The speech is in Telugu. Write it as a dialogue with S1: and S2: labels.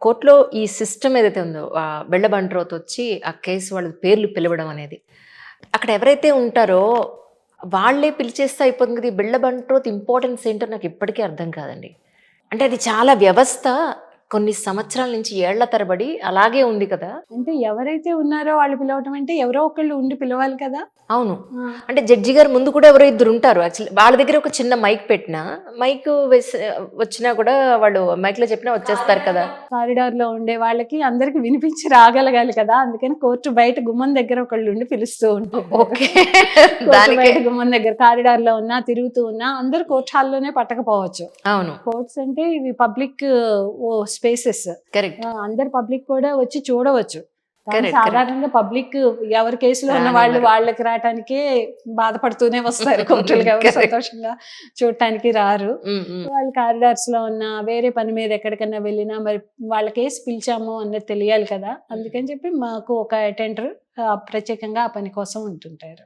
S1: కోర్ట్‌లో ఈ సిస్టమ్ ఏదైతే ఉందో బిళ్ళ బంట్రోతొచ్చి ఆ కేస్ వాళ్ళ పేర్లు పిలవడం అనేది. అక్కడ ఎవరైతే ఉంటారో వాళ్ళే పిలిచేస్తే అయిపోతుంది కదా! ఈ బిళ్ళ బంట్రోత్ ఇంపార్టెన్స్ ఏంటో నాకు ఇప్పటికీ అర్థం కాదండి. అంటే అది చాలా వ్యవస్థ కొన్ని సంవత్సరాల నుంచి ఏళ్ల తరబడి అలాగే ఉంది కదా!
S2: అంటే ఎవరైతే ఉన్నారో వాళ్ళు పిలవటం అంటే ఎవరో ఒకళ్ళు ఉండి పిలవాలి కదా!
S1: అవును.
S2: ఆ!
S1: అంటే జడ్జి గారు ముందు కూడా ఎవరో ఇద్దరుంటారు యాక్చువల్లీ. వాళ్ళ దగ్గర ఒక చిన్న మైక్ పెట్టినా, మైక్ వచ్చినా కూడా వాళ్ళు మైక్‌లో చెప్పినా వచ్చేస్తారు కదా!
S2: కారిడార్‌లో ఉండే వాళ్ళకి అందరికి వినిపించి రాగలగాలి కదా! అందుకని కోర్టు బయట గుమ్మం దగ్గర ఒకళ్ళుండి పిలుస్తూ ఉంటున్నారు.
S1: ఓకే.
S2: కోర్టు
S1: దానికే
S2: బయట గుమ్మం దగ్గర కారిడార్‌లో ఉన్నా, తిరుగుతూ ఉన్నా అందరూ కోర్ట్ హాల్‌లోనే పట్టకపోవచ్చు.
S1: అవును.
S2: కోర్ట్స్ అంటే ఇవి పబ్లిక్ స్పేసెస్.
S1: కరెక్ట్.
S2: అందరు పబ్లిక్ కూడా వచ్చి చూడవచ్చు. కానీ
S1: కరెక్ట్. కరెక్ట్.
S2: సాధారణంగా పబ్లిక్ ఎవరి కేసులో ఉన్న వాళ్ళు
S1: రానివ్వరు.
S2: వాళ్ళకి రావటానికే బాధపడుతూనే వస్తారు. కోర్టులకి ఎవరు
S1: కరెక్ట్.
S2: సంతోషంగా చూడటానికి రారు.
S1: హ్మ్. హ్మ్.
S2: వాళ్ళు కారిడార్స్‌లో ఉన్నా, వేరే పని మీద ఎక్కడికన్నా వెళ్ళినా మరి వాళ్ళ కేసు పిలిచాము అన్నది తెలియాలి కదా! అందుకని చెప్పి మాకు ఒక అటెండర్ ప్రత్యేకంగా ఆ పని కోసం ఉంటుంటారు.